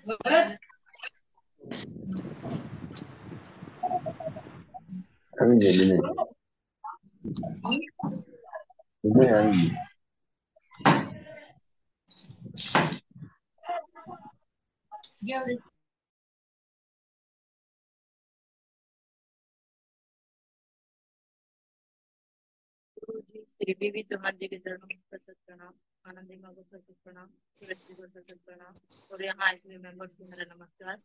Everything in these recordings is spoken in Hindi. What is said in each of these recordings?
अभी जल्दी नहीं नहीं आएंगी। गुरु जी श्री बीवी चौहान जी के चरणों में सतत प्रणाम। आनंदी माँ को सतत प्रणाम। सूरज जी को सतत प्रणाम। और यहाँ इसमें मेंबर्स को मेरा नमस्कार।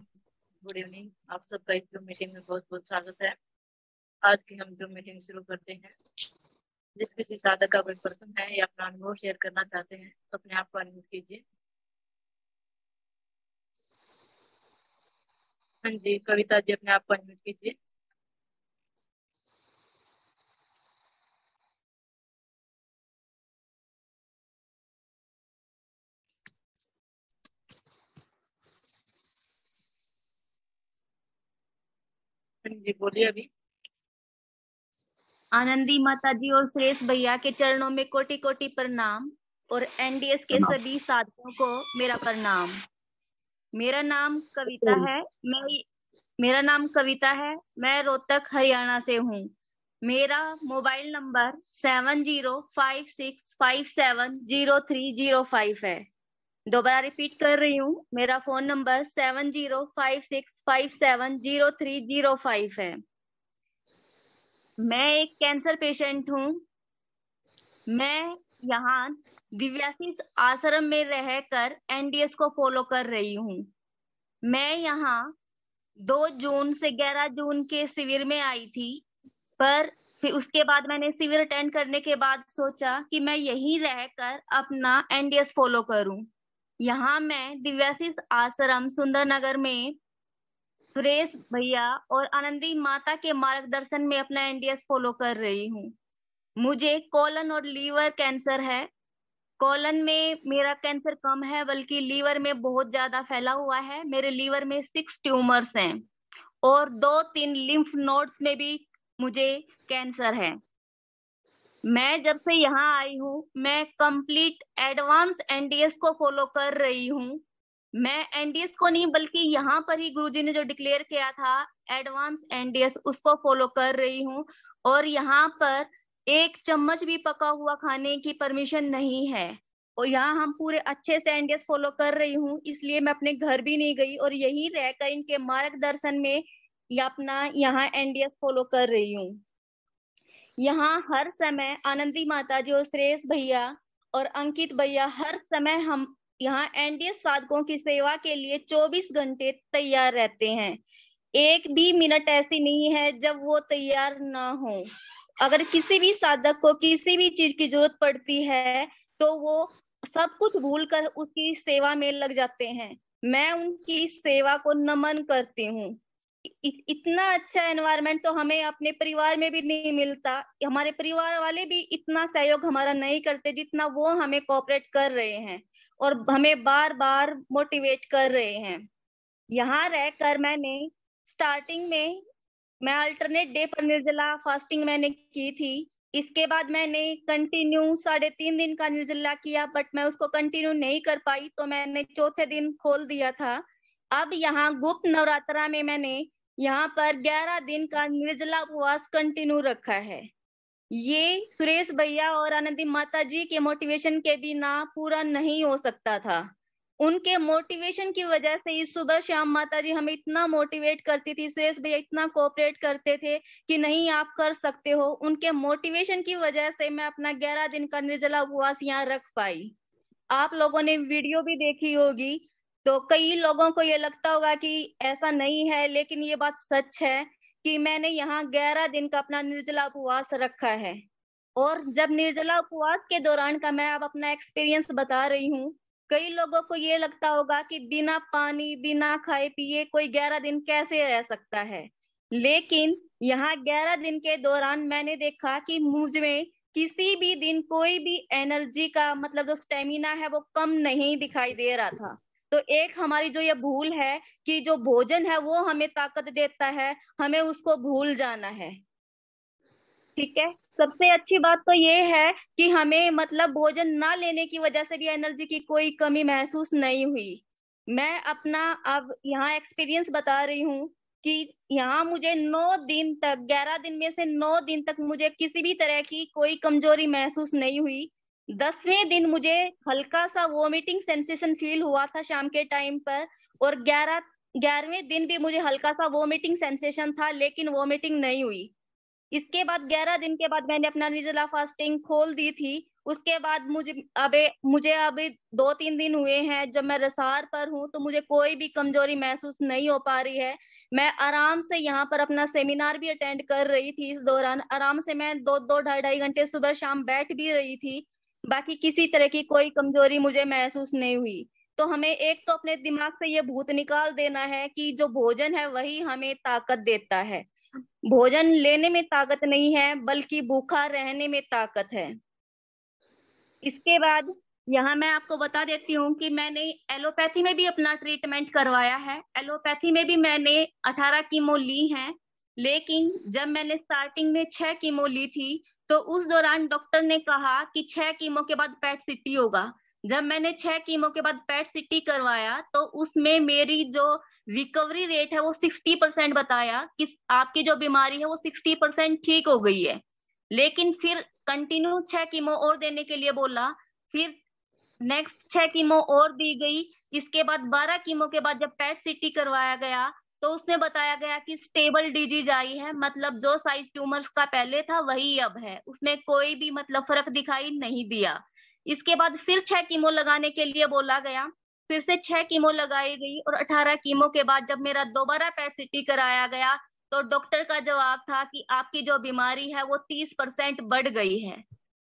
Good evening. आप सबका इस जूम मीटिंग में बहुत बहुत स्वागत है। आज की हम जूम मीटिंग शुरू करते हैं। जिस किसी साधक का कोई प्रश्न है या अपना अनुभव शेयर करना चाहते हैं तो अपने आप को अनम्यूट कीजिए। हाँ जी, कविता जी अपने आप को अनम्यूट कीजिए। हाँ जी, बोलिए अभी। आनंदी माता जी और सुरेश भैया के चरणों में कोटि कोटि प्रणाम और एनडीएस के सभी साधकों को मेरा प्रणाम। मेरा नाम कविता है। मैं रोहतक हरियाणा से हूँ। मेरा मोबाइल नंबर 7056570305 है। दोबारा रिपीट कर रही हूँ, मेरा फोन नंबर 7056570305 है। मैं एक कैंसर पेशेंट हूँ। मैं यहाँ दिव्याशीष आश्रम में रहकर एनडीएस को फॉलो कर रही हूँ। मैं यहाँ 2 जून से 11 जून के शिविर में आई थी, पर फिर उसके बाद मैंने शिविर अटेंड करने के बाद सोचा कि मैं यहीं रहकर अपना एनडीएस फॉलो करूं। यहाँ मैं दिव्याशीष आश्रम सुंदरनगर में सुरेश भैया और आनंदी माता के मार्गदर्शन में अपना एनडीएस फॉलो कर रही हूँ। मुझे कोलन और लीवर कैंसर है। कोलन में मेरा कैंसर कम है, बल्कि लीवर में बहुत ज्यादा फैला हुआ है। मेरे लीवर में 6 ट्यूमर्स हैं और 2-3 लिम्फ नोड्स में भी मुझे कैंसर है। मैं जब से यहाँ आई हूँ, मैं कंप्लीट एडवांस एनडीएस को फॉलो कर रही हूँ। मैं एनडीएस को नहीं, बल्कि यहाँ पर ही गुरुजी ने जो डिक्लेयर किया था एडवांस एनडीएस, उसको फॉलो कर रही हूँ। और यहाँ पर 1 चम्मच भी पका हुआ खाने की परमिशन नहीं है। और यहाँ हम पूरे अच्छे से एनडीएस फॉलो कर रही हूँ, इसलिए मैं अपने घर भी नहीं गई और यही रहकर इनके मार्गदर्शन में या अपना यहाँ एनडीएस फॉलो कर रही हूँ। यहाँ हर समय आनंदी माता जी और सुरेश भैया और अंकित भैया हर समय हम यहाँ एनडीएस साधकों की सेवा के लिए 24 घंटे तैयार रहते हैं। एक भी मिनट ऐसी नहीं है जब वो तैयार ना हो। अगर किसी भी साधक को किसी भी चीज की जरूरत पड़ती है तो वो सब कुछ भूल कर उसकी सेवा में लग जाते हैं। मैं उनकी सेवा को नमन करती हूँ। इतना अच्छा एनवायरनमेंट तो हमें अपने परिवार में भी नहीं मिलता। हमारे परिवार वाले भी इतना सहयोग हमारा नहीं करते जितना वो हमें कोऑपरेट कर रहे हैं और हमें बार बार मोटिवेट कर रहे हैं। यहाँ रहकर मैंने स्टार्टिंग में मैं अल्टरनेट डे पर निर्जला फास्टिंग मैंने की थी। इसके बाद मैंने कंटिन्यू 3.5 दिन का निर्जला किया, बट मैं उसको कंटिन्यू नहीं कर पाई तो मैंने चौथे दिन खोल दिया था। अब यहाँ गुप्त नवरात्रा में मैंने यहाँ पर 11 दिन का निर्जला उपवास कंटिन्यू रखा है। ये सुरेश भैया और आनंदी माता जी के मोटिवेशन के बिना पूरा नहीं हो सकता था। उनके मोटिवेशन की वजह से इस सुबह शाम माता जी हमें इतना मोटिवेट करती थी, सुरेश भैया इतना कोऑपरेट करते थे कि नहीं आप कर सकते हो। उनके मोटिवेशन की वजह से मैं अपना 11 दिन का निर्जला उपवास यहाँ रख पाई। आप लोगों ने वीडियो भी देखी होगी तो कई लोगों को ये लगता होगा कि ऐसा नहीं है, लेकिन ये बात सच है कि मैंने यहाँ 11 दिन का अपना निर्जला उपवास रखा है। और जब निर्जला उपवास के दौरान का मैं अब अपना एक्सपीरियंस बता रही हूँ। कई लोगों को ये लगता होगा कि बिना पानी बिना खाए पिए कोई 11 दिन कैसे रह सकता है, लेकिन यहाँ 11 दिन के दौरान मैंने देखा कि मुझ में किसी भी दिन कोई भी एनर्जी का मतलब जो स्टेमिना है वो कम नहीं दिखाई दे रहा था। तो एक हमारी जो ये भूल है कि जो भोजन है वो हमें ताकत देता है, हमें उसको भूल जाना है। ठीक है। सबसे अच्छी बात तो ये है कि हमें मतलब भोजन ना लेने की वजह से भी एनर्जी की कोई कमी महसूस नहीं हुई। मैं अपना अब यहाँ एक्सपीरियंस बता रही हूँ कि यहाँ मुझे 9 दिन तक, 11 दिन में से 9 दिन तक मुझे किसी भी तरह की कोई कमजोरी महसूस नहीं हुई। 10वें दिन मुझे हल्का सा वोमिटिंग सेंसेशन फील हुआ था शाम के टाइम पर, और 11वें दिन भी मुझे हल्का सा वोमिटिंग सेंसेशन था, लेकिन वोमिटिंग नहीं हुई। इसके बाद 11 दिन के बाद मैंने अपना निर्जला फास्टिंग खोल दी थी। उसके बाद मुझे अभी 2-3 दिन हुए हैं जब मैं रसार पर हूँ, तो मुझे कोई भी कमजोरी महसूस नहीं हो पा रही है। मैं आराम से यहाँ पर अपना सेमिनार भी अटेंड कर रही थी। इस दौरान आराम से मैं 2-2 ढाई घंटे सुबह शाम बैठ भी रही थी। बाकी किसी तरह की कोई कमजोरी मुझे महसूस नहीं हुई। तो हमें एक तो अपने दिमाग से ये भूत निकाल देना है कि जो भोजन है वही हमें ताकत देता है। भोजन लेने में ताकत नहीं है, बल्कि भूखा रहने में ताकत है। इसके बाद यहाँ मैं आपको बता देती हूँ कि मैंने एलोपैथी में भी अपना ट्रीटमेंट करवाया है। एलोपैथी में भी मैंने 18 कीमो ली हैं, लेकिन जब मैंने स्टार्टिंग में 6 कीमो ली थी, तो उस दौरान डॉक्टर ने कहा कि 6 कीमो के बाद पेट सीटी होगा। जब मैंने 6 कीमो के बाद पेट सीटी करवाया, तो उसमें मेरी जो रिकवरी रेट है वो 60% बताया कि आपकी जो बीमारी है वो 60% ठीक हो गई है। लेकिन फिर कंटिन्यू 6 कीमो और देने के लिए बोला। फिर नेक्स्ट 6 कीमो और दी गई। इसके बाद 12 कीमो के बाद जब पेट सीटी करवाया गया, तो उसमें बताया गया कि स्टेबल डिजीज आई है, मतलब जो साइज ट्यूमर्स का पहले था वही अब है, उसमें कोई भी मतलब फर्क दिखाई नहीं दिया। इसके बाद फिर 6 कीमो लगाने के लिए बोला गया। फिर से 6 कीमो लगाई गई, और 18 कीमो के बाद जब मेरा दोबारा पेट सीटी कराया गया, तो डॉक्टर का जवाब था कि आपकी जो बीमारी है वो 30% बढ़ गई है।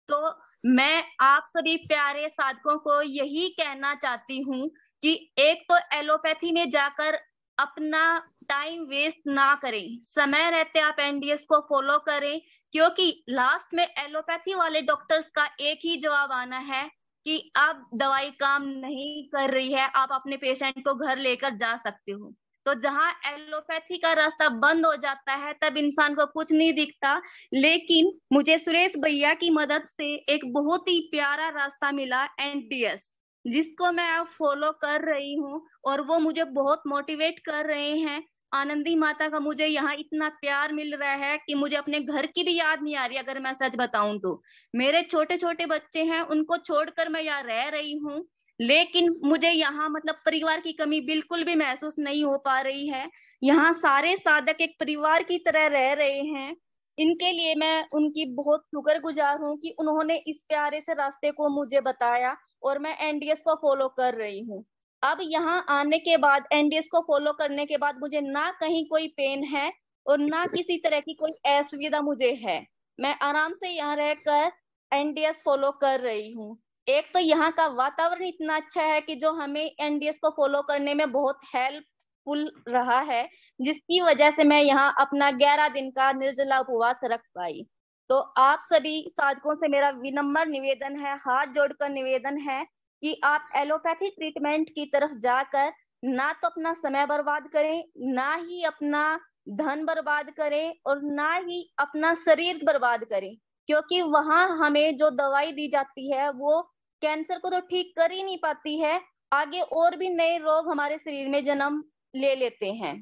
तो मैं आप सभी प्यारे साधकों को यही कहना चाहती हूँ कि एक तो एलोपैथी में जाकर अपना टाइम वेस्ट ना करें, समय रहते आप एनडीएस को फॉलो करें, क्योंकि लास्ट में एलोपैथी वाले डॉक्टर्स का एक ही जवाब आना है कि अब दवाई काम नहीं कर रही है, आप अपने पेशेंट को घर लेकर जा सकते हो। तो जहां एलोपैथी का रास्ता बंद हो जाता है, तब इंसान को कुछ नहीं दिखता। लेकिन मुझे सुरेश भैया की मदद से एक बहुत ही प्यारा रास्ता मिला, एनडीएस, जिसको मैं अब फॉलो कर रही हूँ, और वो मुझे बहुत मोटिवेट कर रहे हैं। आनंदी माता का मुझे यहाँ इतना प्यार मिल रहा है कि मुझे अपने घर की भी याद नहीं आ रही, अगर मैं सच बताऊं तो। मेरे छोटे छोटे बच्चे हैं, उनको छोड़कर मैं यहाँ रह रही हूँ, लेकिन मुझे यहाँ मतलब परिवार की कमी बिल्कुल भी महसूस नहीं हो पा रही है। यहाँ सारे साधक एक परिवार की तरह रह रहे हैं। इनके लिए मैं उनकी बहुत शुक्रगुजार हूँ कि उन्होंने इस प्यारे से रास्ते को मुझे बताया, और मैं एनडीएस को फॉलो कर रही हूँ। अब यहाँ आने के बाद, एनडीएस को फॉलो करने के बाद, मुझे ना कहीं कोई पेन है और ना किसी तरह की कोई असुविधा मुझे है। मैं आराम से यहाँ रहकर एनडीएस फॉलो कर रही हूँ। एक तो यहाँ का वातावरण इतना अच्छा है कि जो हमें एनडीएस को फॉलो करने में बहुत हेल्पफुल रहा है, जिसकी वजह से मैं यहाँ अपना 11 दिन का निर्जला उपवास रख पाई। तो आप सभी साधकों से मेरा विनम्र निवेदन है, हाथ जोड़कर निवेदन है कि आप एलोपैथी ट्रीटमेंट की तरफ जाकर ना तो अपना समय बर्बाद करें, ना ही अपना धन बर्बाद करें, और ना ही अपना शरीर बर्बाद करें, क्योंकि वहां हमें जो दवाई दी जाती है वो कैंसर को तो ठीक कर ही नहीं पाती है, आगे और भी नए रोग हमारे शरीर में जन्म ले लेते हैं।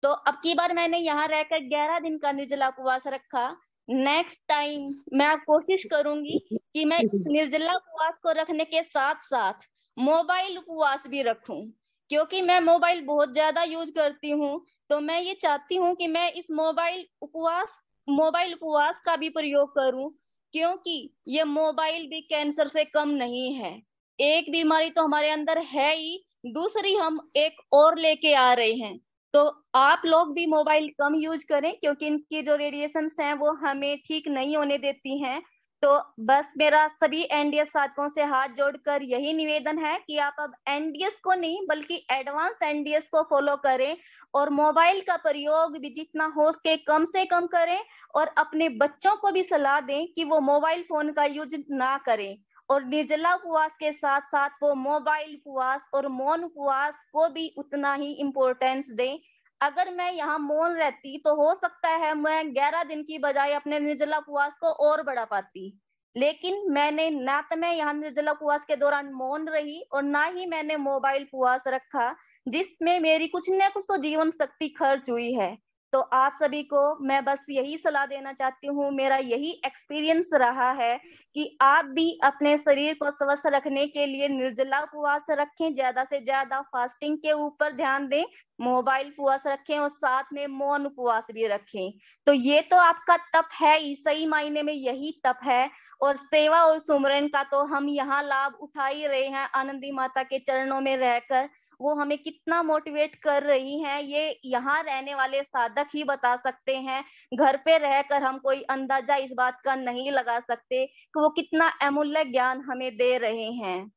तो अब की बार मैंने यहाँ रहकर 11 दिन का निर्जला उपवास रखा। नेक्स्ट टाइम मैं अब कोशिश करूंगी कि मैं इस निर्जला उपवास को रखने के साथ साथ मोबाइल उपवास भी रखूं, क्योंकि मैं मोबाइल बहुत ज्यादा यूज करती हूँ। तो मैं ये चाहती हूँ कि मैं इस मोबाइल उपवास का भी प्रयोग करूं, क्योंकि ये मोबाइल भी कैंसर से कम नहीं है। एक बीमारी तो हमारे अंदर है ही, दूसरी हम एक और लेके आ रहे हैं। तो आप लोग भी मोबाइल कम यूज करें, क्योंकि इनकी जो रेडिएशंस हैं वो हमें ठीक नहीं होने देती हैं। तो बस मेरा सभी एनडीएस साधकों से हाथ जोड़कर यही निवेदन है कि आप अब एनडीएस को नहीं बल्कि एडवांस एनडीएस को फॉलो करें, और मोबाइल का प्रयोग भी जितना हो सके कम से कम करें, और अपने बच्चों को भी सलाह दें कि वो मोबाइल फोन का यूज ना करें, और निर्जला उपवास के साथ साथ वो मोबाइल उपवास और मौन उपवास को भी उतना ही इम्पोर्टेंस दें। अगर मैं यहाँ मौन रहती तो हो सकता है मैं 11 दिन की बजाय अपने निर्जला उपवास को और बढ़ा पाती, लेकिन मैंने ना तो मैं यहाँ निर्जला उपवास के दौरान मौन रही और ना ही मैंने मोबाइल उपवास रखा, जिसमें मेरी कुछ न कुछ तो जीवन शक्ति खर्च हुई है। तो आप सभी को मैं बस यही सलाह देना चाहती हूँ, मेरा यही एक्सपीरियंस रहा है कि आप भी अपने शरीर को स्वस्थ रखने के लिए निर्जला उपवास रखें, ज्यादा से ज्यादा फास्टिंग के ऊपर ध्यान दें, मोबाइल उपवास रखें और साथ में मौन उपवास भी रखें। तो ये तो आपका तप है, सही मायने में यही तप है। और सेवा और सुमरन का तो हम यहाँ लाभ उठा ही रहे हैं, आनंदी माता के चरणों में रहकर वो हमें कितना मोटिवेट कर रही हैं, ये यहाँ रहने वाले साधक ही बता सकते हैं। घर पे रहकर हम कोई अंदाजा इस बात का नहीं लगा सकते कि वो कितना अमूल्य ज्ञान हमें दे रहे हैं।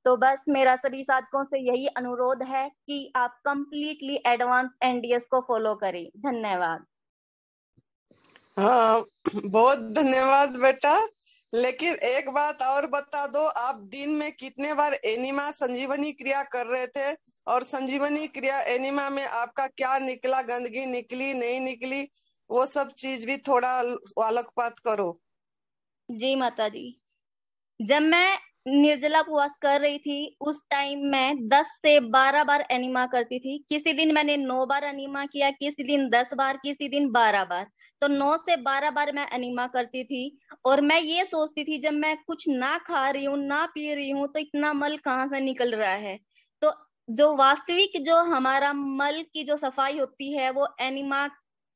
तो बस मेरा सभी साधकों से यही अनुरोध है कि आप कंप्लीटली एडवांस एनडीएस को फॉलो करें। धन्यवाद। हाँ, बहुत धन्यवाद बेटा। लेकिन एक बात और बता दो, आप दिन में कितने बार एनिमा संजीवनी क्रिया कर रहे थे, और संजीवनी क्रिया एनिमा में आपका क्या निकला, गंदगी निकली नहीं निकली, वो सब चीज भी थोड़ा आलोकपात करो। जी माता जी, जब मैं निर्जला उपवास कर रही थी उस टाइम मैं 10 से 12 बार एनिमा करती थी। किसी दिन मैंने 9 बार एनिमा किया, किसी दिन 10 बार, किसी दिन 12 बार। तो 9 से 12 बार मैं एनिमा करती थी। और मैं ये सोचती थी जब मैं कुछ ना खा रही हूँ ना पी रही हूँ तो इतना मल कहाँ से निकल रहा है। तो जो वास्तविक जो हमारा मल की जो सफाई होती है वो एनिमा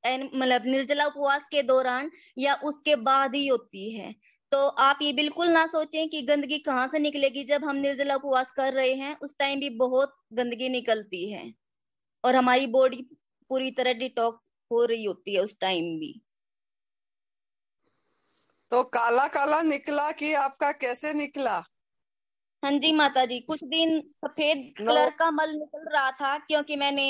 मतलब निर्जला उपवास के दौरान या उसके बाद ही होती है। तो आप ये बिल्कुल ना सोचें कि गंदगी कहाँ से निकलेगी। जब हम निर्जला उपवास कर रहे हैं उस टाइम भी बहुत गंदगी निकलती है और हमारी बॉडी पूरी तरह डिटॉक्स हो रही होती है उस टाइम भी। तो काला काला निकला कि आपका कैसे निकला? हाँ जी माता जी, कुछ दिन सफेद कलर का मल निकल रहा था क्योंकि मैंने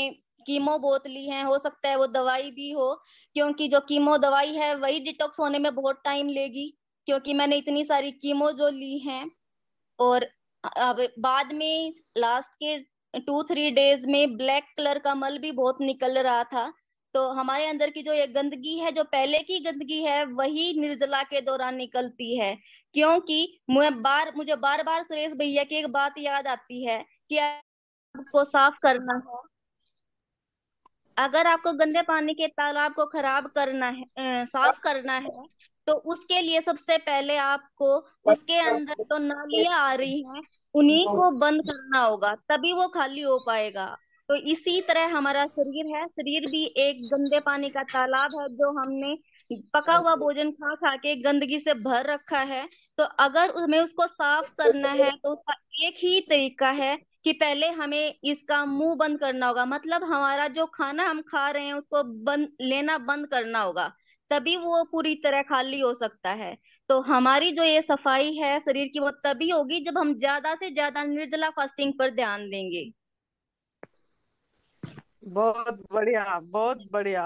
कीमो बहुत ली है, हो सकता है वो दवाई भी हो, क्योंकि जो कीमो दवाई है वही डिटॉक्स होने में बहुत टाइम लेगी, क्योंकि मैंने इतनी सारी कीमो जो ली हैं। और अब बाद में लास्ट के 2-3 डेज में ब्लैक कलर का मल भी बहुत निकल रहा था। तो हमारे अंदर की जो ये गंदगी है, जो पहले की गंदगी है, वही निर्जला के दौरान निकलती है। क्योंकि मुझे बार बार सुरेश भैया की एक बात याद आती है कि आपको साफ करना है, अगर आपको गंदे पानी के तालाब को खराब करना है, साफ करना है, तो उसके लिए सबसे पहले आपको उसके अंदर जो नालियां आ रही हैं उन्हीं को बंद करना होगा, तभी वो खाली हो पाएगा। तो इसी तरह हमारा शरीर है, शरीर भी एक गंदे पानी का तालाब है जो हमने पका हुआ भोजन खा खा के गंदगी से भर रखा है। तो अगर हमें उसको साफ करना है तो उसका एक ही तरीका है कि पहले हमें इसका मुंह बंद करना होगा, मतलब हमारा जो खाना हम खा रहे हैं उसको लेना बंद करना होगा, तभी वो पूरी तरह खाली हो सकता है। तो हमारी जो ये सफाई है शरीर की वो तभी होगी जब हम ज्यादा से ज्यादा निर्जला फास्टिंग पर ध्यान देंगे। बहुत बढ़िया, बहुत बढ़िया।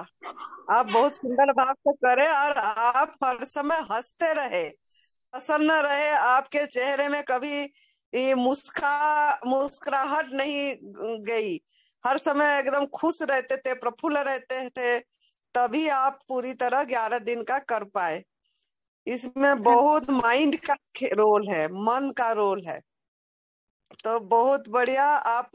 आप बहुत सुंदर भाव से करे और आप हर समय हंसते रहे, प्रसन्न रहे, आपके चेहरे में कभी ये मुस्कुराहट नहीं गई, हर समय एकदम खुश रहते थे, प्रफुल्ल रहते थे, तभी आप पूरी तरह 11 दिन का कर पाए। इसमें बहुत माइंड का रोल है, मन का रोल है। तो बहुत बढ़िया, आप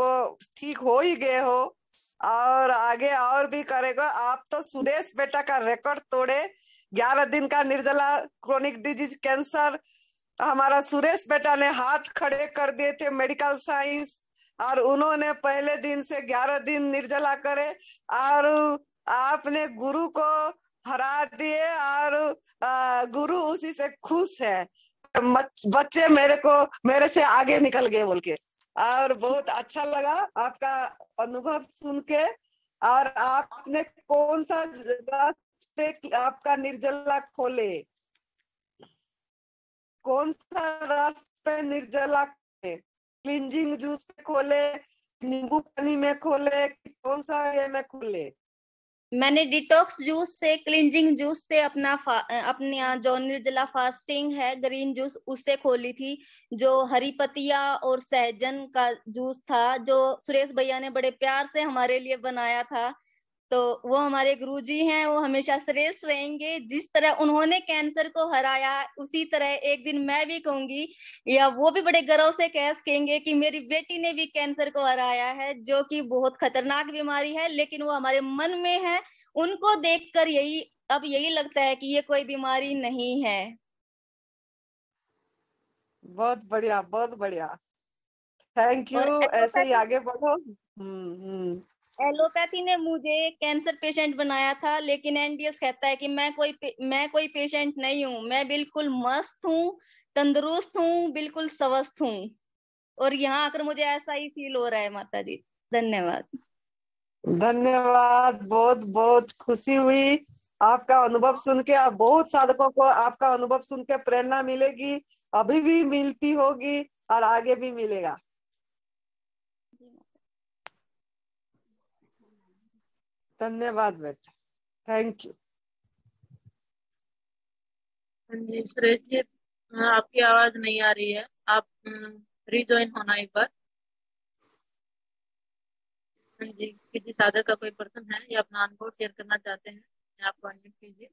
ठीक हो ही गए हो और आगे और भी करेगा। आप तो सुरेश बेटा का रिकॉर्ड तोड़े, 11 दिन का निर्जला क्रोनिक डिजीज कैंसर हमारा सुरेश बेटा ने हाथ खड़े कर दिए थे मेडिकल साइंस, और उन्होंने पहले दिन से 11 दिन निर्जला करे और आपने गुरु को हरा दिए और गुरु उसी से खुश है। बच्चे मेरे से आगे निकल गए बोल के, और बहुत अच्छा लगा आपका अनुभव सुन के। और आपने कौन सा जगह पे आपका निर्जला खोले, कौन सा रस पे निर्जला खोले, क्लींजिंग जूस पे खोले, नींबू पानी में खोले, कौन सा ये में खोले? मैंने डिटॉक्स जूस से, क्लींजिंग जूस से अपनी जो निर्जला फास्टिंग है ग्रीन जूस उससे खोली थी। जो हरी पत्तियां और सहजन का जूस था जो सुरेश भैया ने बड़े प्यार से हमारे लिए बनाया था, तो वो हमारे गुरुजी हैं, वो हमेशा श्रेष्ठ रहेंगे। जिस तरह उन्होंने कैंसर को हराया, उसी तरह एक दिन मैं भी कहूंगी, या वो भी बड़े गर्व से कह सकेंगे कि मेरी बेटी ने भी कैंसर को हराया है, जो कि बहुत खतरनाक बीमारी है, लेकिन वो हमारे मन में है। उनको देखकर अब यही लगता है कि ये कोई बीमारी नहीं है। बहुत बढ़िया, बहुत बढ़िया। Thank you. और ऐसे ही एलोपैथी आगे बढ़ो। हम्म। एलोपैथी ने मुझे कैंसर पेशेंट बनाया था, लेकिन एनडीएस कहता है कि मैं कोई पेशेंट नहीं हूँ। मैं बिल्कुल मस्त हूँ, तंदुरुस्त हूँ, बिल्कुल स्वस्थ हूँ। और यहाँ आकर मुझे ऐसा ही फील हो रहा है माता जी। धन्यवाद। धन्यवाद। बहुत बहुत खुशी हुई आपका अनुभव सुन के। आप बहुत साधकों को आपका अनुभव सुन के प्रेरणा मिलेगी, अभी भी मिलती होगी और आगे भी मिलेगा। धन्यवाद बेटा, थैंक यू। हाँ जी सुरेश जी, आपकी आवाज नहीं आ रही है, आप रिज्वाइन होना एक बार। हाँ जी, किसी साधक का कोई पर्सन है या अपना अनुभव शेयर करना चाहते हैं, आपको अनम्यूट कीजिए।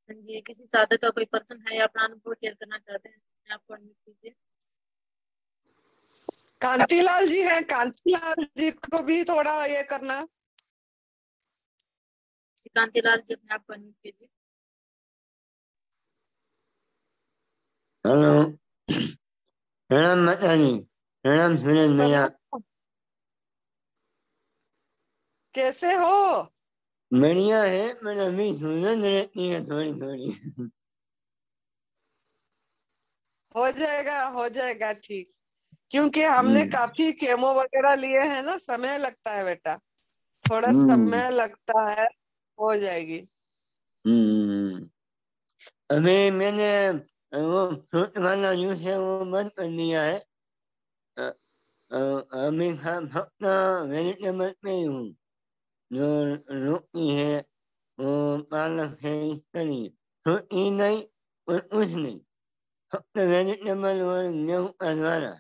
हाँ जी, किसी साधक का कोई पर्सन है या अपना अनुभव शेयर करना चाहते हैं, आपको अनम्यूट कीजिए। कांतिलाल जी हैं, कांतिलाल जी को भी थोड़ा ये करना। कांतिलाल जी, अपने आप को अनम्यूट कीजिए। हेलो, प्रणाम माता जी, प्रणाम सूरज भैया। कैसे हो? बढ़िया है, पर अभी सूरज रहती है थोड़ी थोड़ी। हो जाएगा ठीक। क्योंकि हमने काफी केमो वगैरह लिए हैं ना, समय लगता है बेटा, थोड़ा हम्म समय लगता है। हो जाएगी। हम्म। अभी मैंने वो फ्रूट वाला जूस है वो बंद कर दिया है। अ- अभी फक्त वेजिटेबल पे ही हूँ। जो रोटी है वो पालक है, इस तरह फ्रूट ही नहीं और कुछ नहीं, फक्त वेजिटेबल और गेहूं का द्वारा।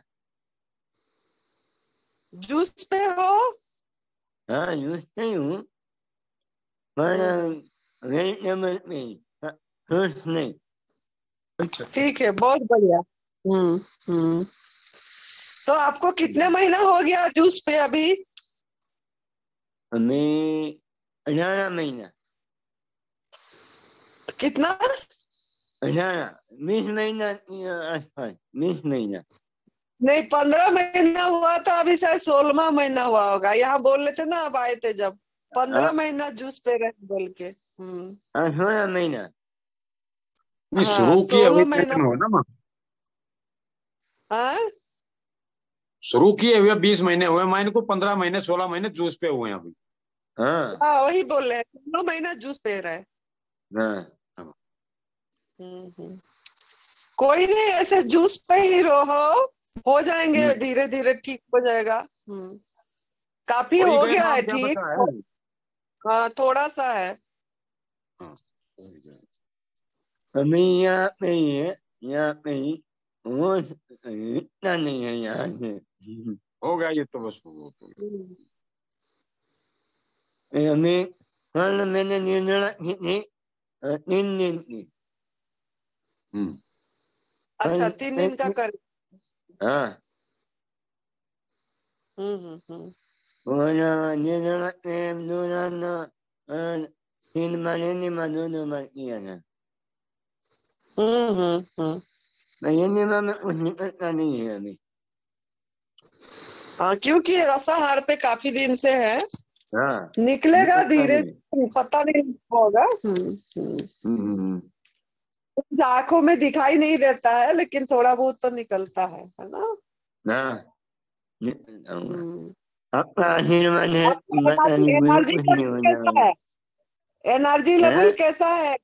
जूस पे हो? हाँ जूस पे ही हूँ, पर हम्म, वेजिटेबल पे ही, फ्रूट्स नहीं। ठीक है, बहुत बढ़िया। हम्म हम्म। तो आपको कितने महीना हो गया जूस पे अभी? अभी 18 महीना। कितना? 20 महीना के आसपास, 20 महीना। नहीं, 15 महीना हुआ था, अभी शायद 16वां महीना हुआ होगा। यहाँ बोल रहे थे ना, अब आए थे जब, 15 महीना जूस पे रहे बोल के। 16 महीना। नहीं, हाँ, शुरू किए हुए 16 महीना। दिन हो ना माँ। हाँ शुरू किए हुए 20 महीने हुए, माँ इनको 15 महीने 16 महीने जूस पे हुए हैं अभी। हाँ हाँ, वही बोल रहे हैं, 16 महीना जूस पे रहे। हाँ। हम्म। कोई नहीं, ऐसे जूस पे ही रहो, हो जाएंगे, हम्म, धीरे धीरे ठीक हो जाएगा। काफी हो ही हो गए गया माँ, है अब क्या ठीक। बचा है। हाँ, थोड़ा सा है। हाँ, हो ही गया। अभी यहाँ पे ही है, यहाँ पे ही, वो इतना नहीं है यहाँ से। हो गया ये तो बस हो तो। हम्म। अभी कल मैंने निर्जला की थी, 3 दिन की। हम्म। अच्छा, कल 3 दिन का कर। हाँ, हम्म। और निर्जला के दौरान 3 बार एनिमा 2 बार किया था। हम्म। एनिमा में कुछ निकलता नहीं है अभी। हाँ, क्योंकि ये रसाहार पे काफी दिन से है, हाँ निकलेगा निकलता धीरे, नहीं है। पता नहीं होगा। हम्म। कुछ आंखों में दिखाई नहीं देता है, लेकिन थोड़ा बहुत तो निकलता है ना। हाँ निकलता होगा। हम्म। आपका आशीर्वाद है, माता एनर्जी जी, मुझे एनर्जी कुछ नहीं लेवल होना कैसा है? एनर्जी है। लेवल कैसा है?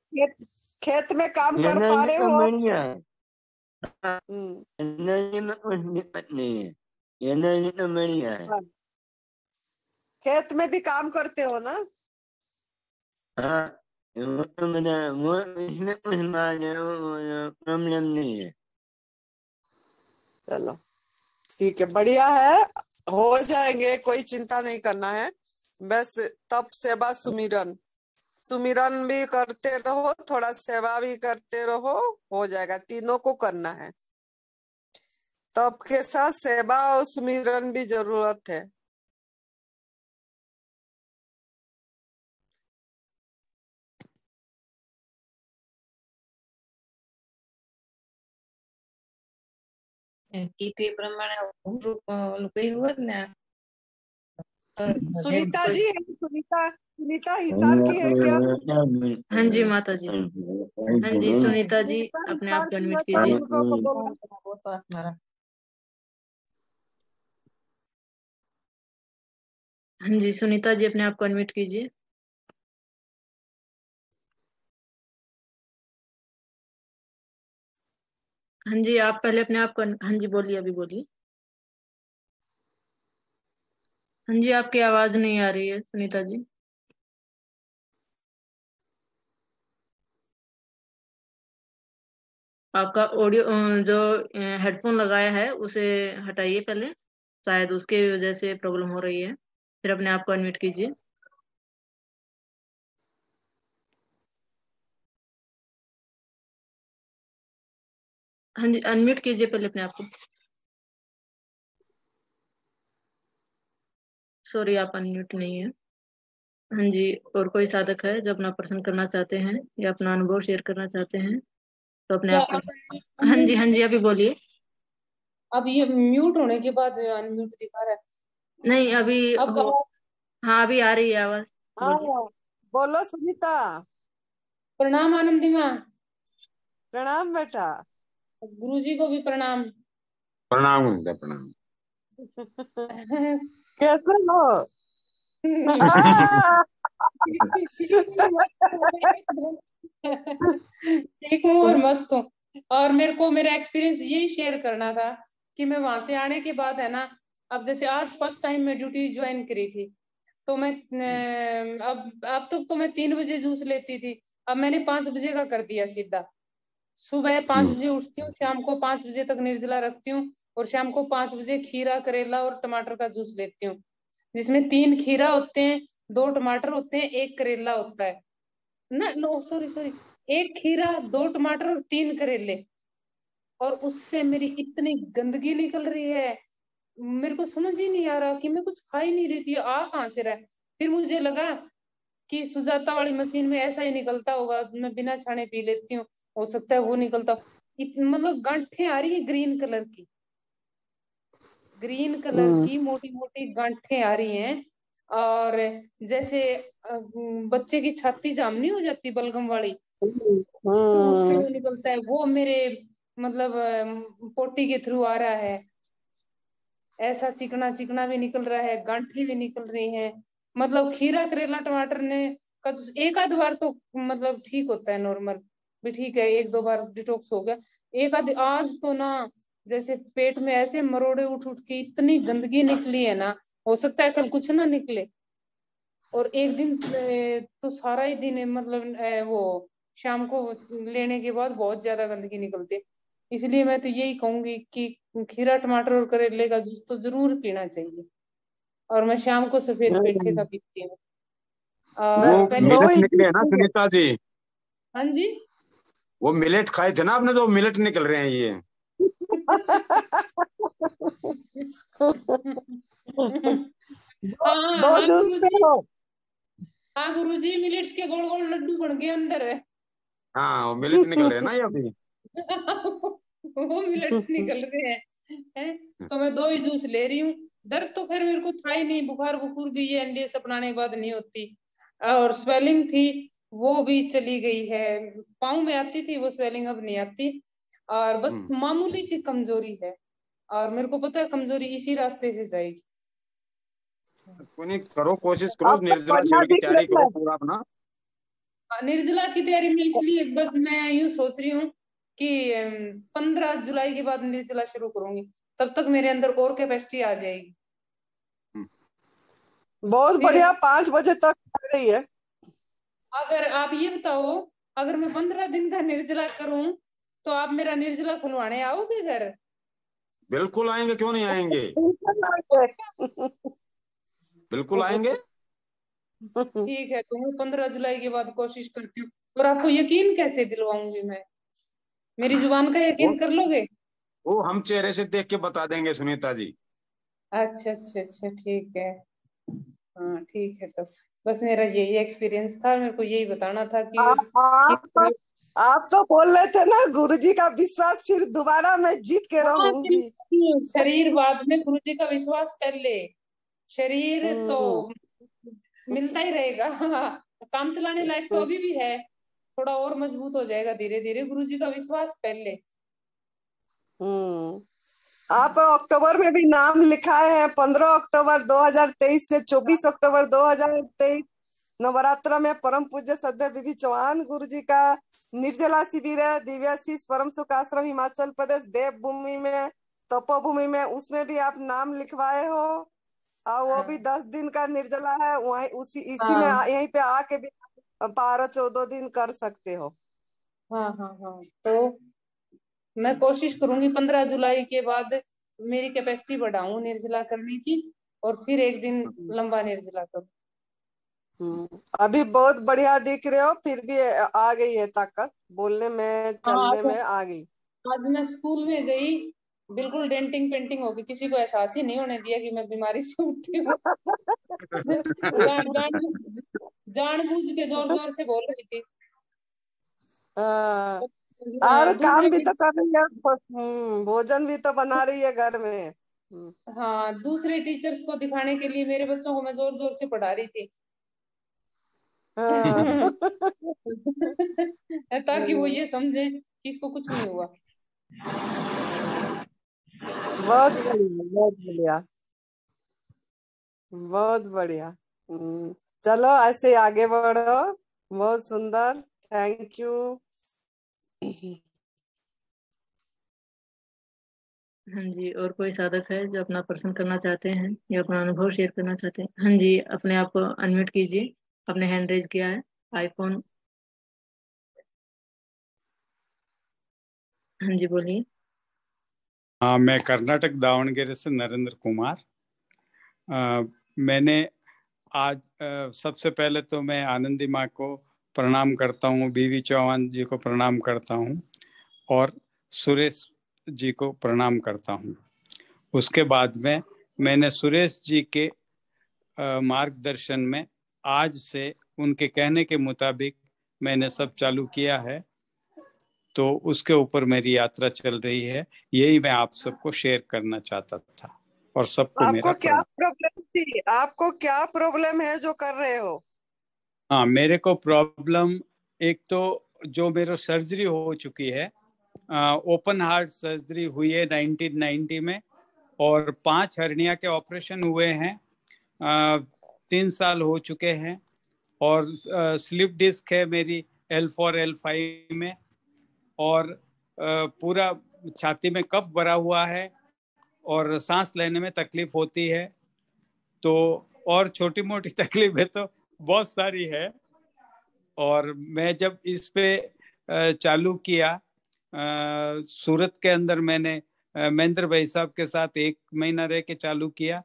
खेत में काम कर पा एनर्जी रहे तो हो? बढ़िया है। हम्म। एनर्जी में कुछ दिक्कत नहीं है, एनर्जी तो बढ़िया है। हाँ, खेत में भी काम करते हो ना? हाँ तो मेरा वो इसमें कुछ प्रॉब्लम नहीं है। चलो ठीक है, बढ़िया है, हो जाएंगे, कोई चिंता नहीं करना है। बस तप सेवा सुमिरन, सुमिरन भी करते रहो, थोड़ा सेवा भी करते रहो, हो जाएगा। तीनों को करना है, तप के साथ सेवा और सुमिरन भी जरूरत है। તે પ્રમાણે ઓલું કર્યું હોત ને सुनीता जी, सुनीता हिसार की है क्या? हाँ जी माता जी। हाँ जी सुनीता जी अपने आप को अनम्यूट कीजिए। हाँ जी सुनीता जी अपने आप को अनम्यूट कीजिए। हाँ जी आप पहले अपने आप को हाँ जी बोलिए, अभी बोलिए। हाँ जी आपकी आवाज नहीं आ रही है सुनीता जी। आपका ऑडियो जो हेडफोन लगाया है उसे हटाइए पहले, शायद उसके वजह से प्रॉब्लम हो रही है। फिर अपने आप को अनम्यूट कीजिए। हाँ जी अनम्यूट कीजिए पहले अपने आप को। सॉरी आप अनम्यूट नहीं है। हाँ जी और कोई साधक है जो अपना प्रश्न करना चाहते हैं या अपना अनुभव शेयर करना चाहते हैं तो अपने आप को। हाँ जी अभी बोलिए। अब ये म्यूट होने के बाद अनम्यूट दिखा रहा है। नहीं अभी अब हाँ अभी आ रही है आवाज। हाँ बोलो सुनीता। प्रणाम आनंदी माँ। प्रणाम बेटा। गुरुजी को भी प्रणाम। प्रणाम उनका प्रणाम। कैसे हो? ठीक हूँ और मस्त हूँ। और मेरे को मेरा एक्सपीरियंस यही शेयर करना था कि मैं वहां से आने के बाद है ना, अब जैसे आज फर्स्ट टाइम मैं ड्यूटी ज्वाइन करी थी, तो मैं अब तक तो मैं 3 बजे जूस लेती थी, अब मैंने 5 बजे का कर दिया सीधा। सुबह 5 बजे उठती हूँ, शाम को 5 बजे तक निर्जला रखती हूँ, और शाम को 5 बजे खीरा करेला और टमाटर का जूस लेती हूँ, जिसमें 3 खीरा होते हैं, 2 टमाटर होते हैं, 1 करेला होता है ना, नो सॉरी 1 खीरा 2 टमाटर और 3 करेले। और उससे मेरी इतनी गंदगी निकल रही है, मेरे को समझ ही नहीं आ रहा कि मैं कुछ खा ही नहीं रही थी, आ कहाँ से रहा है। फिर मुझे लगा कि सुजाता वाली मशीन में ऐसा ही निकलता होगा, मैं बिना छाने पी लेती हूँ, हो सकता है वो निकलता हो। मतलब गांठें आ रही है ग्रीन कलर की मोटी मोटी गांठें आ रही हैं, और जैसे बच्चे की छाती जाम नहीं हो जाती बलगम वाली, तो उससे वो निकलता है, वो मेरे मतलब पोटी के थ्रू आ रहा है। ऐसा चिकना चिकना भी निकल रहा है, गांठें भी निकल रही हैं। मतलब खीरा करेला टमाटर ने का एक आध बार तो मतलब ठीक होता है, नॉर्मल भी ठीक है, 1-2 बार डिटॉक्स हो गया। एक आध आज तो ना जैसे पेट में ऐसे मरोड़े उठ उठ के इतनी गंदगी निकली है ना, हो सकता है कल कुछ ना निकले। और एक दिन तो सारा ही दिन मतलब वो शाम को लेने के बाद बहुत ज्यादा गंदगी निकलती है। इसलिए मैं तो यही कहूंगी कि खीरा टमाटर और करेले का जूस तो जरूर पीना चाहिए, और मैं शाम को सफेद पेठे का पीती हूँ। वो मिलेट निकले ना सुनीता जी? हाँ जी वो मिलेट खाए थे ना आपने, जो मिलेट निकल रहे हैं ये। दो जूस पे हो। हाँ गुरुजी मिलेट्स के गोल गोल लड्डू बन गए अंदर है। हाँ वो मिलेट निकल रहे हैं ना ये अभी। वो मिलेट्स निकल रहे हैं। तो मैं 2 ही जूस ले रही हूँ। दर्द तो खैर मेरे को था ही नहीं, बुखार बुखार भी ये एनडीएस अपनाने के बाद नहीं होती, और स्वेलिंग थी वो भी चली गई है, पाँव में आती थी वो स्वेलिंग अब नहीं आती, और बस मामूली सी कमजोरी है, और मेरे को पता है कमजोरी इसी रास्ते से जाएगी। करो कोशिश करो, निर्जला शिविर की तैयारी करो पूरा अपना। निर्जला की तैयारी में इसलिए बस मैं यूं सोच रही हूँ कि 15 जुलाई के बाद निर्जला शुरू करूंगी, तब तक मेरे अंदर और कैपेसिटी आ जाएगी। बहुत बढ़िया, 5 बजे तक कर रही है। अगर आप ये बताओ, अगर मैं 15 दिन का निर्जला करूं तो आप मेरा निर्जला खुलवाने आओगे घर? बिल्कुल आएंगे, क्यों नहीं आएंगे, बिल्कुल आएंगे। ठीक है, तो मैं 15 जुलाई के बाद कोशिश करती हूँ। और आपको यकीन कैसे दिलवाऊंगी मैं? मेरी जुबान का वो यकीन कर लोगे? वो हम चेहरे से देख के बता देंगे सुनीता जी। अच्छा अच्छा अच्छा, ठीक है। हाँ ठीक है, तो बस मेरा यही एक्सपीरियंस था, मेरे को यही बताना था कि आप आप तो बोल रहे थे ना गुरुजी का विश्वास फिर दोबारा मैं जीत के हाँ, रहूंगी। बिल्कुल, शरीर बाद में, गुरुजी का विश्वास पहले। शरीर तो मिलता ही रहेगा। काम चलाने लायक तो अभी भी है, थोड़ा और मजबूत हो जाएगा धीरे धीरे। गुरुजी का विश्वास पहले। आप अक्टूबर में भी नाम लिखाए हैं, 15 अक्टूबर 2023 से 24 अक्टूबर 2023 नवरात्र में परम पूज्य श्रद्धेय बीबी चौहान गुरु जी का निर्जला शिविर है, दिव्याशीष परम सुख आश्रम हिमाचल प्रदेश देवभूमि में, तपोभूमि में, उसमें भी आप नाम लिखवाए हो। और वो भी 10 दिन का निर्जला है, वही इसी में हाँ यहीं पे आके भी 12-14 दिन कर सकते हो। हाँ हाँ हाँ, तो मैं कोशिश करूंगी 15 जुलाई के बाद मेरी कैपेसिटी बढ़ाऊं निर्जला करने की, और फिर एक दिन लंबा निर्जला करूं। अभी बहुत बढ़िया दिख रहे हो, फिर भी आ गई है ताकत, बोलने में हाँ, चलने में आ गई। आज मैं स्कूल में गई, बिल्कुल डेंटिंग पेंटिंग होगी, किसी को एहसास ही नहीं होने दिया कि मैं बीमारी से उठी हूँ। जानबूझ के जोर जोर से बोल रही थी। हाँ, और दूसरे काम भी तो कर रही है, भोजन भी तो बना रही है घर में। हाँ, दूसरे टीचर्स को दिखाने के लिए मेरे बच्चों को मैं जोर जोर से पढ़ा रही थी। हाँ। ताकि वो ये समझे कि इसको कुछ नहीं हुआ। बहुत बढ़िया, बहुत बढ़िया, बहुत बढ़िया। चलो ऐसे ही आगे बढ़ो, बहुत सुंदर, थैंक यू। हाँ जी, और कोई साधक है जो अपना प्रश्न करना चाहते हैं या अपना अनुभव शेयर करना चाहते हैं? हाँ जी, अपने आप को अनम्यूट कीजिए, अपने हैंड रेज किया है आईफोन। हाँ जी, बोलिए। हाँ, मैं कर्नाटक दावणगेरे से नरेंद्र कुमार। मैंने आज सबसे पहले तो मैं आनंदी माँ को प्रणाम करता हूँ, बीवी चौहान जी को प्रणाम करता हूँ और सुरेश जी को प्रणाम करता हूँ। उसके बाद में मैंने सुरेश जी के मार्गदर्शन में आज से उनके कहने के मुताबिक मैंने सब चालू किया है, तो उसके ऊपर मेरी यात्रा चल रही है। यही मैं आप सबको शेयर करना चाहता था और सबको मेरा आपको क्या प्रॉब्लम थी, आपको क्या प्रॉब्लम है जो कर रहे हो? हाँ, मेरे को प्रॉब्लम एक तो जो मेरा सर्जरी हो चुकी है, ओपन हार्ट सर्जरी हुई है 1990 में, और 5 हर्निया के ऑपरेशन हुए हैं, 3 साल हो चुके हैं, और स्लिप डिस्क है मेरी L4 L5 में, और पूरा छाती में कफ भरा हुआ है और सांस लेने में तकलीफ होती है। तो और छोटी मोटी तकलीफें तो बहुत सारी है। और मैं जब इस पे चालू किया, सूरत के अंदर मैंने महेंद्र भाई साहब के साथ 1 महीना रह के चालू किया,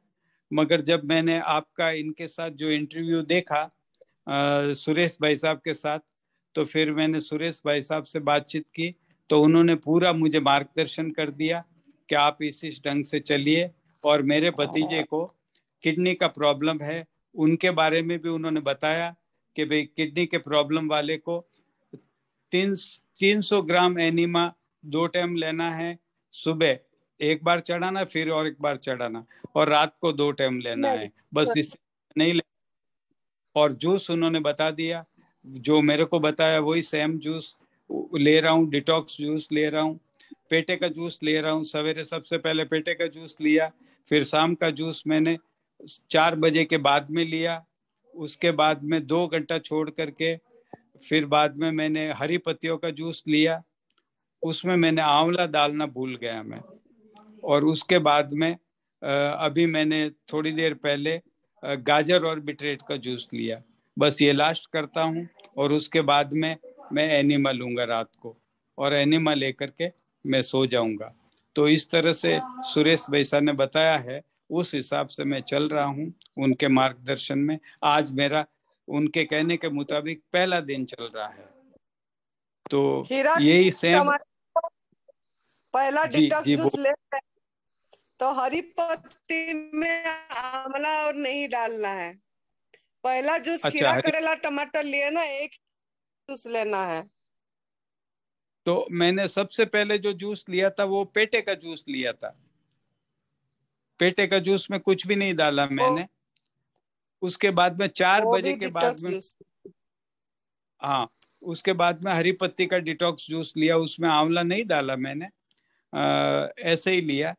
मगर जब मैंने आपका इनके साथ जो इंटरव्यू देखा सुरेश भाई साहब के साथ, तो फिर मैंने सुरेश भाई साहब से बातचीत की, तो उन्होंने पूरा मुझे मार्गदर्शन कर दिया कि आप इस ढंग से चलिए। और मेरे भतीजे को किडनी का प्रॉब्लम है, उनके बारे में भी उन्होंने बताया कि भाई किडनी के प्रॉब्लम वाले को 300 ग्राम एनिमा 2 टाइम लेना है, सुबह 1 बार चढ़ाना, फिर और 1 बार चढ़ाना, और रात को 2 टाइम लेना है, बस इससे नहीं ले। और जूस उन्होंने बता दिया, जो मेरे को बताया वही सेम जूस ले रहा हूँ, डिटॉक्स जूस ले रहा हूँ, पेटे का जूस ले रहा हूँ। सवेरे सबसे पहले पेटे का जूस लिया, फिर शाम का जूस मैंने 4 बजे के बाद में लिया, उसके बाद में 2 घंटा छोड़ करके फिर बाद में मैंने हरी पत्तियों का जूस लिया, उसमें मैंने आंवला डालना भूल गया मैं। और उसके बाद में अभी मैंने थोड़ी देर पहले गाजर और बीटरूट का जूस लिया। बस ये लास्ट करता हूँ और उसके बाद में मैं एनिमा लूंगा रात को, और एनिमा लेकर के मैं सो जाऊंगा। तो इस तरह से सुरेश बैसा ने बताया है, उस हिसाब से मैं चल रहा हूँ उनके मार्गदर्शन में। आज मेरा उनके कहने के मुताबिक पहला दिन चल रहा है। तो खीरा यही सेम पहला जी डिटॉक्स जी जूस ले तो हरी पत्ती में आंवला और नहीं डालना है। पहला जूस अच्छा, खीरा करेला टमाटर लिए ना, एक जूस लेना है। तो मैंने सबसे पहले जो जूस लिया था वो पेटे का जूस लिया था। पेटे का जूस में कुछ भी नहीं डाला मैंने। उसके बाद में 4 वो बजे भी के बाद डिटॉक्स में, जूस। हाँ, उसके बाद में हरी पत्ती का डिटॉक्स जूस लिया। उसमें आंवला नहीं डाला मैंने, ऐसे ही लिया।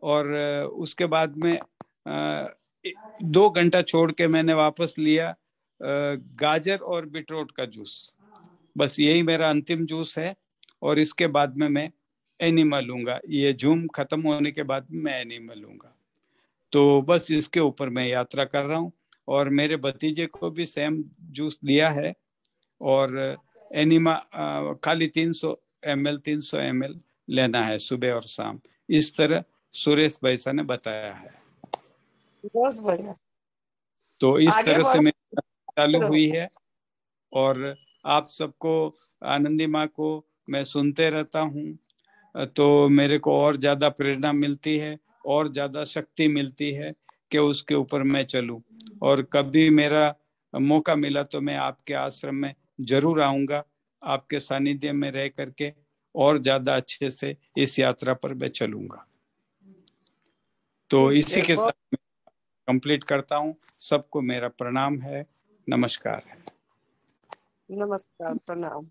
और उसके बाद में 2 घंटा छोड़ के मैंने वापस लिया गाजर और बीटरूट का जूस। बस यही मेरा अंतिम जूस है। और इसके बाद में मैं एनिमा लूंगा। ये जूम खत्म होने के बाद में मैं एनिमा लूंगा। तो बस इसके ऊपर मैं यात्रा कर रहा हूँ। और मेरे भतीजे को भी सेम जूस दिया है। और एनिमा खाली 300 ml लेना है सुबह और शाम। इस तरह सुरेश बैसा ने बताया है। बहुत बढ़िया। तो इस आगे तरह से मेरी चालू बढ़ो। हुई है। और आप सबको, आनंदी माँ को मैं सुनते रहता हूँ, तो मेरे को और ज्यादा प्रेरणा मिलती है और ज्यादा शक्ति मिलती है कि उसके ऊपर मैं चलूं। और कभी मेरा मौका मिला तो मैं आपके आश्रम में जरूर आऊंगा, आपके सानिध्य में रह करके और ज्यादा अच्छे से इस यात्रा पर मैं चलूंगा। तो इसी के साथ कंप्लीट करता हूँ। सबको मेरा प्रणाम है, नमस्कार है। नमस्कार, प्रणाम,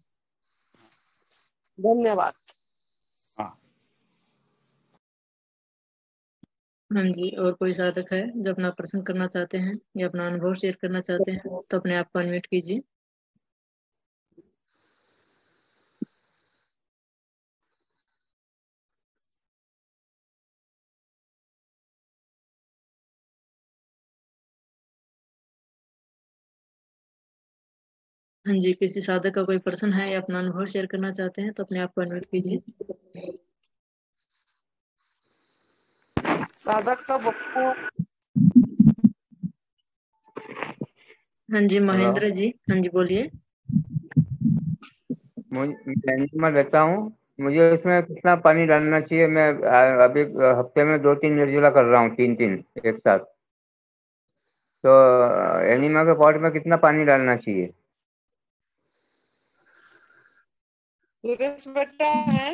धन्यवाद। हाँ हाँ जी, और कोई साधक है जो अपना प्रश्न करना चाहते हैं या अपना अनुभव शेयर करना चाहते हैं तो अपने आप को अनम्यूट कीजिए। हाँ जी, किसी साधक का कोई प्रश्न है या अपना अनुभव शेयर करना चाहते हैं तो अपने आप को अनम्यूट कीजिए। साधक तो हाँ जी, महेंद्र जी, हाँ जी बोलिए। मैं रहता हूँ, मुझे उसमें कितना पानी डालना चाहिए? मैं अभी हफ्ते में 2-3 निर्जला कर रहा हूँ, 3 एक साथ। तो एनिमा के पॉट में कितना पानी डालना चाहिए? बेटा है।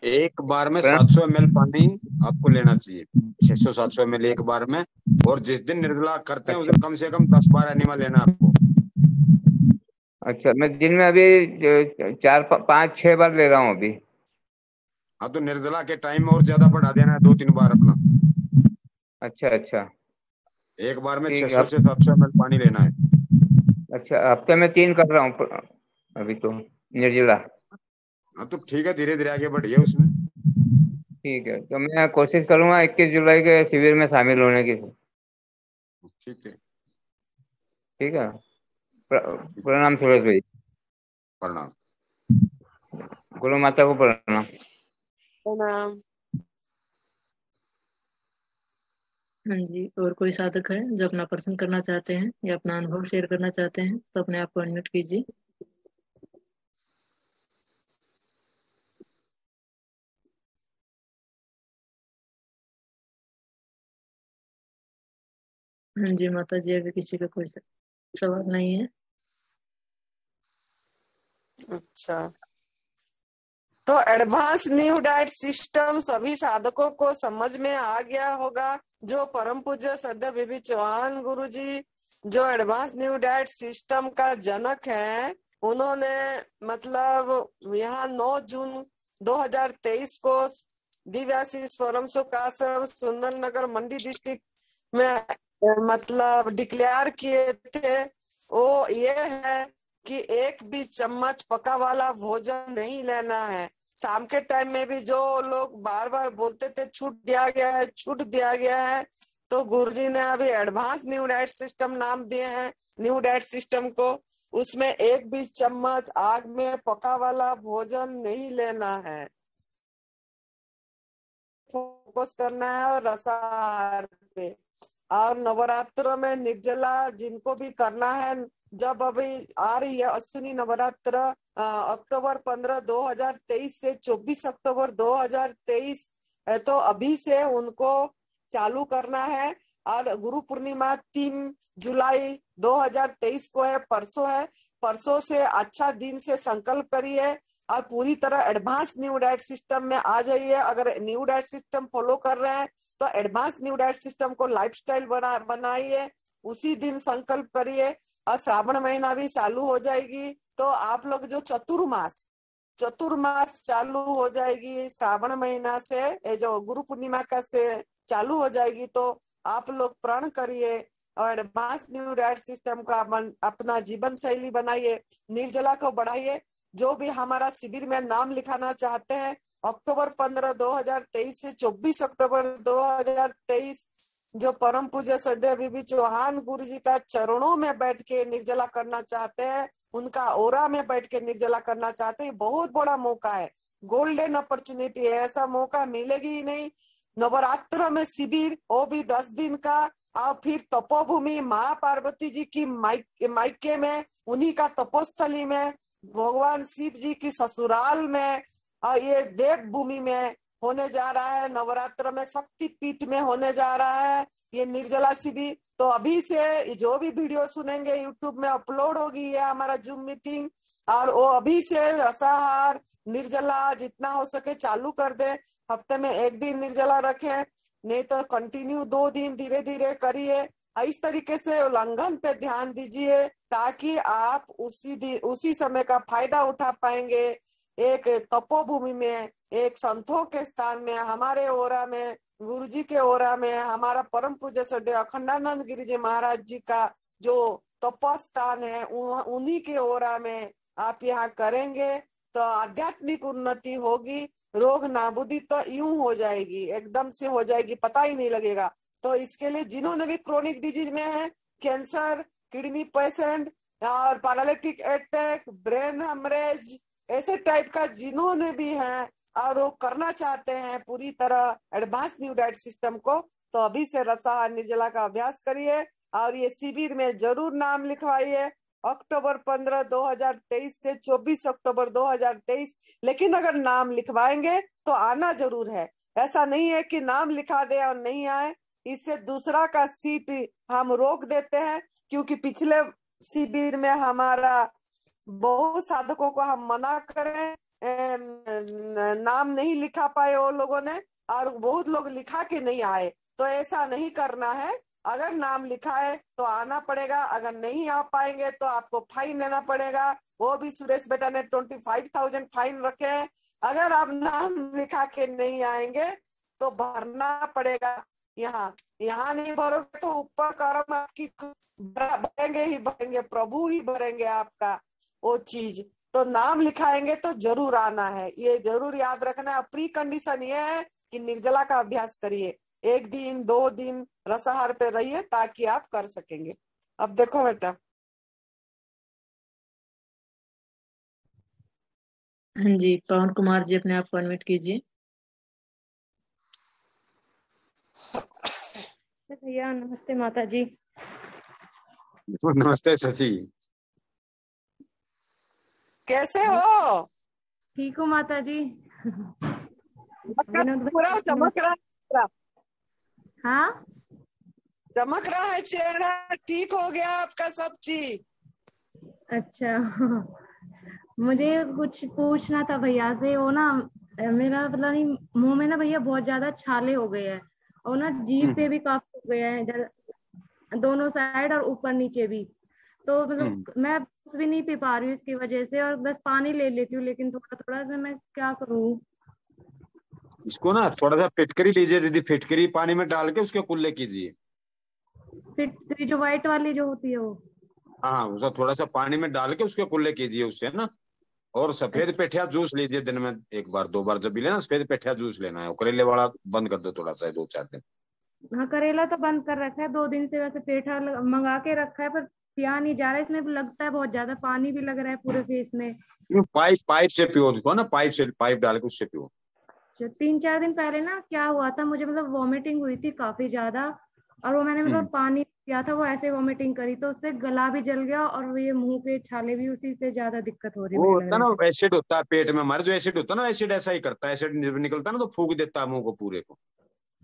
एक बार में 700 ml पानी आपको लेना चाहिए, 600-700 ml एक बार में। और जिस दिन निर्जला करते हैं उस दिन कम से कम 10 बार एनिमा लेना है आपको। अच्छा, मैं दिन में अभी 4-5-6 बार ले रहा हूँ अभी। हाँ, तो निर्जला के टाइम में और ज्यादा बढ़ा देना है, 2-3 बार अपना। अच्छा अच्छा, एक बार में ठीक है। 600 से 700 ml पानी लेना है। अच्छा, हफ्ते में 3 कर रहा हूँ अभी तो निर्जला। हाँ, तो ठीक है, धीरे धीरे आगे बढ़िए उसमें। ठीक है, तो मैं कोशिश करूंगा 21 जुलाई के शिविर में शामिल होने की। ठीक है, ठीक है। प्रणाम सुरेश भाई। प्रणाम। गुरु माता को प्रणाम। प्रणाम। हाँ जी, और कोई साधक है जो अपना प्रश्न करना चाहते हैं या अपना अनुभव शेयर करना चाहते हैं तो अपने आप को अनम्यूट कीजिए। हाँ जी माता जी, अभी किसी का कोई सवाल नहीं है। अच्छा, तो एडवांस न्यू डाइट सिस्टम सभी साधकों को समझ में आ गया होगा। जो परम पूज्य श्रद्धेय बीबी चौहान गुरु जी, जो एडवांस न्यू डाइट सिस्टम का जनक है, उन्होंने मतलब यहाँ 9 जून 2023 को दिव्याशीष परम सुख आश्रम सुंदरनगर मंडी डिस्ट्रिक्ट में मतलब डिक्लेयर किए थे। वो ये है कि एक भी चम्मच पका वाला भोजन नहीं लेना है। शाम के टाइम में भी जो लोग बार बार बोलते थे छूट दिया गया है, छूट दिया गया है, तो गुरुजी ने अभी एडवांस न्यू डाइट सिस्टम नाम दिए हैं न्यू डाइट सिस्टम को। उसमें एक भी चम्मच आग में पका वाला भोजन नहीं लेना है, फोकस करना है और रसाहार पे। और नवरात्र में निर्जला जिनको भी करना है, जब अभी आ रही है अश्विनी नवरात्र अक्टूबर 15 2023 से 24 अक्टूबर 2023, तो अभी से उनको चालू करना है। और गुरु पूर्णिमा 3 जुलाई 2023 को है, परसों है। परसों से अच्छा दिन से संकल्प करिए और पूरी तरह एडवांस न्यू डाइट सिस्टम में आ जाइए। अगर न्यू डाइट सिस्टम फॉलो कर रहे हैं तो एडवांस न्यू डाइट सिस्टम को लाइफस्टाइल बनाइए, उसी दिन संकल्प करिए। और श्रावण महीना भी चालू हो जाएगी, तो आप लोग जो चतुर्मास चालू हो जाएगी श्रावण महीना से, ये जो गुरु पूर्णिमा का से चालू हो जाएगी, तो आप लोग प्रण करिए और एडवांस न्यू डाइट सिस्टम का अपना जीवन शैली बनाइए, निर्जला को बढ़ाइए। जो भी हमारा शिविर में नाम लिखाना चाहते हैं, अक्टूबर 15 2023 से 24 अक्टूबर 2023 जो परम पूज्य सदैव बीबी चौहान गुरु जी का चरणों में बैठ के निर्जला करना चाहते हैं, उनका ओरा में बैठ के निर्जला करना चाहते हैं, बहुत बड़ा मौका है, गोल्डन अपॉर्चुनिटी है, ऐसा मौका मिलेगी ही नहीं। नवरात्र में शिविर, वो भी 10 दिन का, और फिर तपोभूमि माँ पार्वती जी की मायके में, उन्हीं का तपोस्थली में, भगवान शिव जी की ससुराल में, और ये देव भूमि में होने जा रहा है। नवरात्र में शक्ति पीठ में होने जा रहा है ये निर्जला शिविर। तो अभी से जो भी वीडियो सुनेंगे यूट्यूब में अपलोड होगी ये हमारा जूम मीटिंग, और वो अभी से रसाहार निर्जला जितना हो सके चालू कर दे। हफ्ते में 1 दिन निर्जला रखें, नहीं तो कंटिन्यू 2 दिन धीरे धीरे करिए। इस तरीके से उल्लंघन पे ध्यान दीजिए ताकि आप उसी समय का फायदा उठा पाएंगे। एक तपोभूमि में, एक संतों के स्थान में, हमारे ओरा में, गुरु जी के ओरा में, हमारा परम पूज्य सदैव अखंडानंद गिरी जी महाराज जी का जो तपोस्थान है, उन्हीं के ओरा में आप यहाँ करेंगे तो आध्यात्मिक उन्नति होगी, रोग नाबूदी तो यूं हो जाएगी, एकदम से हो जाएगी, पता ही नहीं लगेगा। तो इसके लिए जिन्होंने भी क्रोनिक डिजीज में है, कैंसर, किडनी पेशेंट और पैरालिटिक अटैक, ब्रेन हेमरेज, ऐसे टाइप का जिन्होंने भी है और वो करना चाहते हैं पूरी तरह एडवांस न्यू डाइट सिस्टम को, तो अभी से रसाहार निर्जला का अभ्यास करिए और ये शिविर में जरूर नाम लिखवाइए। अक्टूबर 15 2023 से 24 अक्टूबर 2023। लेकिन अगर नाम लिखवाएंगे तो आना जरूर है, ऐसा नहीं है कि नाम लिखा दे और नहीं आए। इससे दूसरा का सीट हम रोक देते हैं, क्योंकि पिछले शिविर में हमारा बहुत साधकों को हम मना करें, नाम नहीं लिखा पाए वो लोगों ने, और बहुत लोग लिखा के नहीं आए। तो ऐसा नहीं करना है, अगर नाम लिखा है तो आना पड़ेगा, अगर नहीं आ पाएंगे तो आपको फाइन देना पड़ेगा। वो भी सुरेश बेटा ने 25,000 फाइन रखे हैं। अगर आप नाम लिखा के नहीं आएंगे तो भरना पड़ेगा। यहाँ नहीं भरोगे तो ऊपर कर्म आपकी भरेंगे ही भरेंगे, प्रभु ही भरेंगे आपका वो चीज। तो नाम लिखाएंगे तो जरूर आना है, ये जरूर याद रखना है। प्री कंडीशन ये है कि निर्जला का अभ्यास करिए, 1 दिन 2 दिन रसाहार पे रहिए ताकि आप कर सकेंगे। अब देखो बेटा। हाँ जी, पवन कुमार जी अपने आप को अनम्यूट कीजिए। भैया नमस्ते माता जी। नमस्ते शशि, कैसे हो? ठीक हो माता जी? पूरा चमक रहा है। हाँ, चमक रहा है चेहरा, ठीक हो गया आपका सब चीज। अच्छा मुझे कुछ पूछना था भैया से। वो ना मेरा मतलब नहीं, मुंह में ना भैया बहुत ज्यादा छाले हो गए हैं, और ना जीभ पे भी काफी हो गए हैं, दोनों साइड और ऊपर नीचे भी। तो मतलब मैं कुछ भी नहीं पी पा रही हूँ इसकी वजह से, और बस पानी ले लेती हूँ, लेकिन थोड़ा थोड़ा से मैं क्या करूँ? इसको ना थोड़ा सा फिटकरी लीजिए दीदी, फिटकरी पानी में डाल के उसके कुल्ले कीजिए। फिटकरी जो व्हाइट वाली जो होती है वो? हाँ, उसका थोड़ा सा पानी में डाल के उसके कुल्ले कीजिए उससे ना। और सफेद पेठिया जूस लीजिए दिन में 1 बार 2 बार, जब भी लेना सफेद पेठिया जूस लेना है। करेले वाला बंद कर दो थोड़ा सा 2-4 दिन। हाँ, करेला तो बंद कर रखा है 2 दिन से, वैसे पेठा मंगा के रखा है, पर पिया नहीं जा रहा है। इसमें लगता है बहुत ज्यादा पानी भी लग रहा है पूरे फेस में। पाइप से पियो उसको ना, पाइप डाल के उससे पियो। 3-4 दिन पहले ना क्या हुआ था मुझे, मतलब वॉमिटिंग हुई थी काफी ज्यादा, और वो मैंने मतलब पानी पिया था, वो ऐसे वॉमिटिंग करी तो उससे गला भी जल गया, और ये मुंह के छाले भी, उसी से ज्यादा दिक्कत हो रही है वो मुझे होता लग है रहा ना एसिड होता है पेट में हमारे, जो एसिड होता है ना, एसिड ऐसा ही करता है। एसिड निकलता है ना तो फूक देता है मुंह को पूरे को,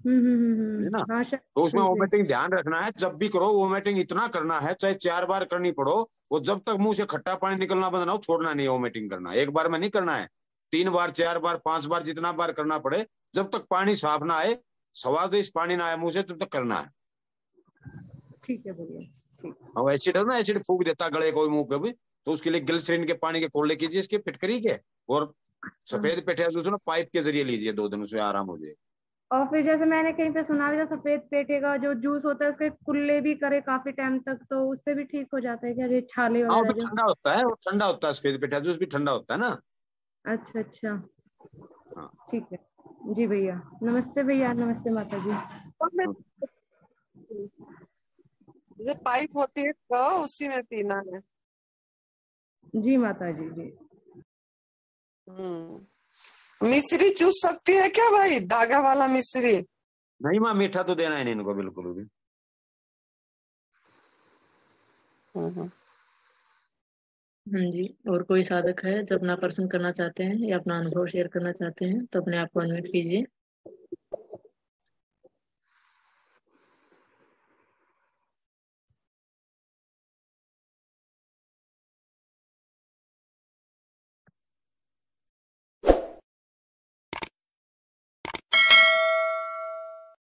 है। है ना। हाँ शायद तो उसमें वही से। वोमिटिंग ध्यान रखना है, जब भी करो वोमिटिंग इतना करना है, चाहे 4 बार करनी पड़ो, वो जब तक मुंह से खट्टा पानी निकलना बंद ना हो, छोड़ना नहीं है वोमिटिंग करना। 1 बार में नहीं करना है, 3 बार 4 बार 5 बार जितना बार करना पड़े, जब तक पानी साफ ना आए, स्वादिष्ट पानी ना आए मुंह से, तब तक करना है। ठीक है भैया। और एसिड है ना, एसिड फूक देता है गले को मुंह पे भी, तो उसके लिए ग्लिसरीन के पानी के कोल्ले कीजिए इसके फिटकरी के, और सफेद पेठिया जूस ना पाइप के जरिए लीजिए 2 दिन, उसमें आराम हो जाएगा। और फिर जैसे मैंने कहीं पे सुना भी था, सफेद पेठे का जो जूस होता है उसके कुल्ले भी करे काफी टाइम तक, तो उससे भी ठीक हो जाता है क्या, ये छाले हाँ, वो वगैरह भी जो? ठंडा होता है, वो ठंडा होता है, सफेद पेठिया जूस भी ठंडा होता है ना। अच्छा अच्छा, हाँ। ठीक है जी भैया। नमस्ते भैया। नमस्ते माता जी। जो पाइप होती है तो उसी में पीना है। जी माता जी जी। मिश्री चूस सकती है क्या भाई, धागा वाला मिश्री? नहीं माँ, मीठा तो देना ही नहीं इनको बिल्कुल भी। हाँ जी, और कोई साधक है जो अपना प्रश्न करना चाहते हैं या अपना अनुभव शेयर करना चाहते हैं तो अपने आप को अनम्यूट कीजिए।